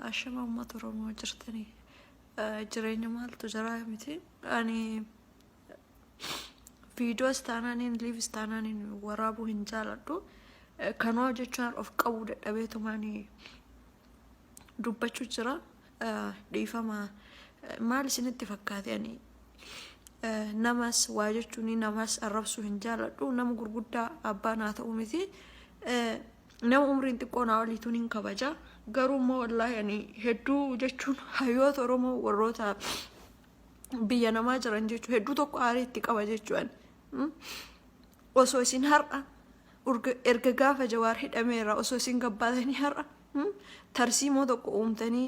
ashama ummata Oromoo jirtanii jireenya maaltu jira miti ani videos taananiin lives taananiin waraabuu hin jaaladhu kanoo jechuun of qabu dadhabeetumaanii dubbachuu jira dhiifama maal isinitti fakkaate ani namas waa jechuun namas arrabsuu hin jaaladhu nama gurguddaa abbaa naa ta'u miti nama umriin xiqqoo naa waliituun hin kabaja garuu immoo wallaahi ani hedduu jechuun hayyoota Oromoo warroota biyya namaa jiran jechuun hedduu tokko aariitti qaba jechuun osoo isin har'a erga gaafa Jawaar hidhameera osoo isin gabbaatanii har'a tarsiimoo tokko uumtanii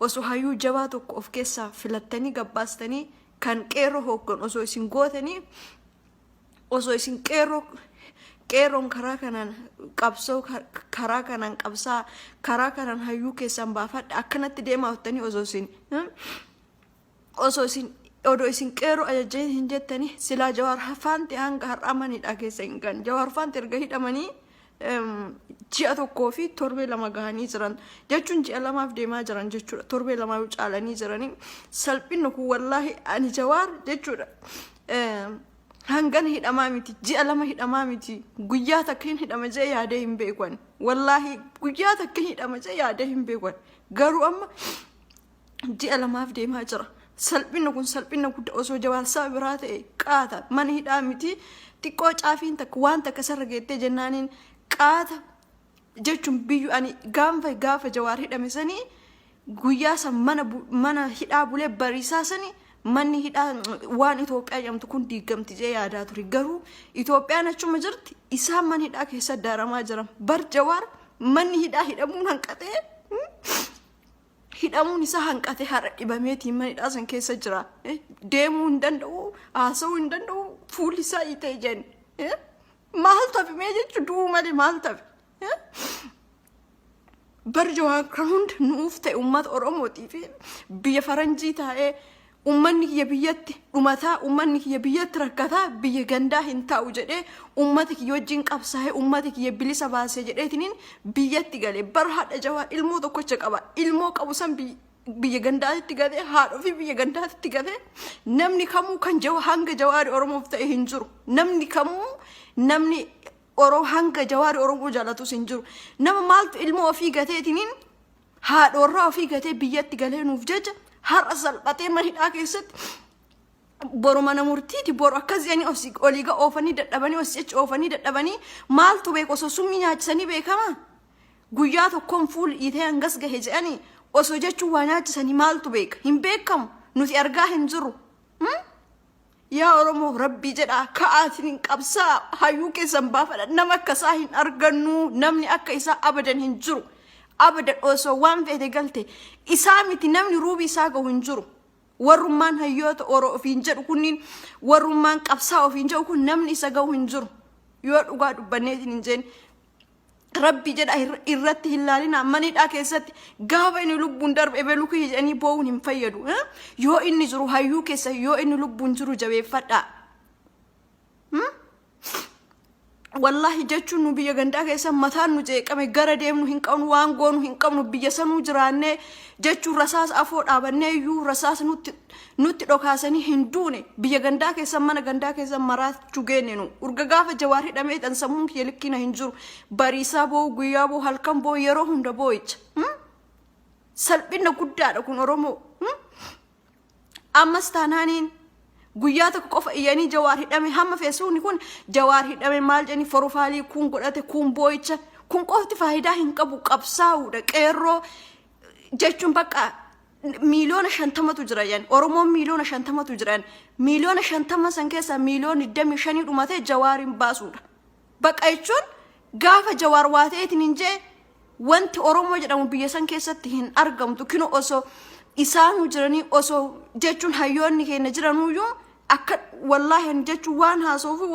osoo hayyuu jabaa tokko of keessaa filattanii gabbaastanii kan qeerroo hoggan osoo isin gootanii osoo isin qeerroon karaa kanaan qabsoo karaa kanaan qabsaa karaa kanaan hayyuu keessan baafadha akkanatti deemaa hottanii osoo isin qeerroo ajajjee hin jettanii silaa Jawaar faanti hanga har'amanidha keessa hin gan Jawaar faanti erga hidhamanii ji'a tokkoo fi torbee lama gahanii jiran jechuun ji'a lamaaf deemaa jiran jechuudha torbee lama caalanii jiranii salphinni kun wallaahi ani Jawaar jechuudha hangan hidhamaa miti ji'a lama hidhamaa miti guyyaa takka hin hidhama jee yaadee hin beekwan wallaahi guyyaa takka hidhama jee yaadee hin beekwan garuu amma ji'a lamaaf deemaa jira salphinni kun salphinni guddaa osoo Jawaar saba biraa ta'e qaata mana hidhaa miti xiqqoo caafiin takka waan takka sarra geettee jennaaniin qaata jechuun biyyu ani gaafa Jawaar hidhame sanii guyyaa san mana hidhaa bulee bariisaa sanii manni hidhaa waan Itoophiyaa jedhamtu kun diigamti jee yaadaa ture garuu Itoophiyaan achuma jirti isaan mana hidhaa keessa daaramaa jiran bar Jawaar manni hidhaa hidhamuun hanqatee hidhamuun isaa hanqatee har'a dhibameetii mana hidhaa san keessa jira deemuu hin danda'u haasa'uu hin danda'u fuulli isaa itee jen maal tafi mee jechuun du'uu malee maal tafi bar Jawaar kan hunda nuuf ta'e uummata Oromootii fi biyya faranjii taa'ee ummanni kiyya biyyatti dhumataa ummanni kiyya biyyatti rakkataa biyya gandaa hin taa'u jedhee ummata kiyya wajjin qabsaa'ee ummata kiyya bilisa baasee jedheetiniin biyyatti galee bar haadha Jawaar ilmoo tokkocha qaba ilmoo qabu san biyya gandaatti galee haadha ofii biyya gandaatti galee namni kamuu kan hanga Jawaar Oromoof ta'e hin jiru namni kamuu namni hanga Jawaar Oromoo jaalatus hin jiru nama maaltu ilmoo ofii gateetiniin haadha warraa ofii gatee biyyatti galee nuuf jecha har'a salphatee mana hidhaa keessatti boru mana murtiiti boru akkasii oliiga oofanii dadhabanii osjecha oofanii dadhabanii maaltu beeku osoo summii nyaachisanii beekama guyyaa tokkoon fuul itee hangas gahe jedhanii osoo jechuun waa nyaachisanii maaltu beeka hin beekamu nuti argaa hin jiru yaa Oromoo rabbii jedhaa ka'aatiin hin qabsaa hayyuu keessan baafadha nama akkasaa hin argannu namni akka isaa abadan hin jiru abada osoo waan fedhe galte isaa miti namni ruubi isaa gahu hin jiru warrummaan hayyoota Oromoo ofiin jedhu kunniin warrummaan qabsaa ofiin jedhu kun namni isa gahu hin jiru yoo dhugaa dubbanneetiin hin jeen rabbi jedha irratti hin laalina mana hidhaa keessatti gaafa inni lubbuun darbe ebeluu kiyya jedhanii boo'uun hin fayyadu yoo inni jiru hayyuu keessa yoo inni lubbuun jiru jabeeffadhaa wallahi jechuun nu biyya gandaa keessa mataan nu jeeqame gara deemnu hin qabnu waan goonu hin qabnu biyya sanuu jiraannee jechuun rasaas afoo dhaabannee iyyuu rasaas nutti dhokaasanii hin duune biyya gandaa keessa mana gandaa keessa maraachuu geenne nu urga gaafa Jawaar hidhamee tan sammuun kiyya likkina hin jiru bariisaa boo guyyaa boo halkan boo yeroo hunda boo'icha salphina guddaadha kun Oromoo ammas taanaaniin guyyaa tokko qofa iyyanii Jawaar hidhame hamma feesuuni kun Jawaar hidhame maal jedhanii forofaalii kun godhate kun boo'icha kun qofti faayidaa hin qabu qabsaa'uudha qeerroo jechuun bakka miliyoona 50tu jira yan Oromoon miliyoona 50tu jira miliyoona 50 san keessa miliyoona 25 dhumate Jawaarin baasuudha bakka jechuun gaafa Jawaar waateetiin hin jee wanti Oromoo jedhamu biyya san keessatti hin argamtu kino osoo isaanu jiranii osoo jechuun hayyoonni keenya jiranuyyuu akka wallahi jechuun waan haasoofu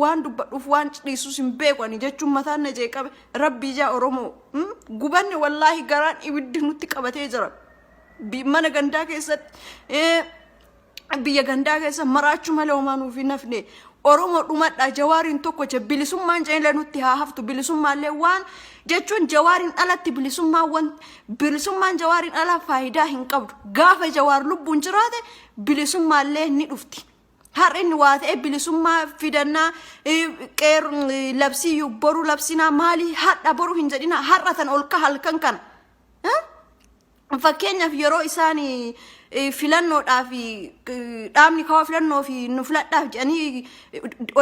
waan dubbadhuuf waan dhiisuus hin beekani jechuun mataan na jeeqabe rabbii jaa Oromoo gubanne wallahi garaan ibiddi nutti qabatee jira mana gandaa keessatti biyya gandaa keessa maraachuu malee homaa nuuf hin nafne oromo dhumadha jawaarin tokko je bilisummaan jeen nutti haa haftu bilisummaallee waan jechuun jawaarin alatti bilisummaan jawaarin ala faayidaa hin qabdu gaafa jawaar lubbuun jiraate bilisummaallee ni dhufti har'in waa ta'e bilisummaa fidannaa qeerroon labsii boru labsinaa maali hadha boru hin jedhina har'atan ol ka halkan kana fakkeenyaaf yeroo isaanii filannoodhaaf dhaabni kawaa filannoo fi nu filadhaaf jedhanii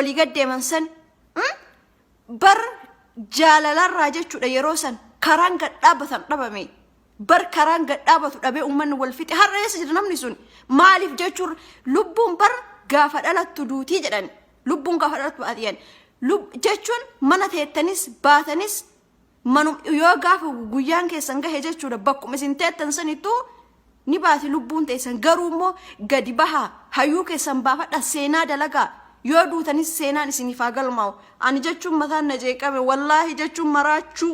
olii gaddeeman san bar jaalalarraa jechuudha yeroo san karaan gadhaabatan dhabame bar karaan gadhaabatu dhabee uummanni wal fixe har'a eessa jira namni sun maaliif jechuun lubbuun bar gaafa dhalattu duutii jedhan lubbuun gaafa dhalattu baatiyan jechuun mana teettanis baatanis manum yoo gaafa guyyaan keessan gahe jechuudha bakkuma isin teettan sanittu ni baati lubbuun teessan garuu immoo gadi baha hayyuu keessan baafadha seenaa dalagaa yoo duutanis seenaan isiniif haa galmaa'u ani jechuun mataan na jeeqame wallaahi jechuun maraachuu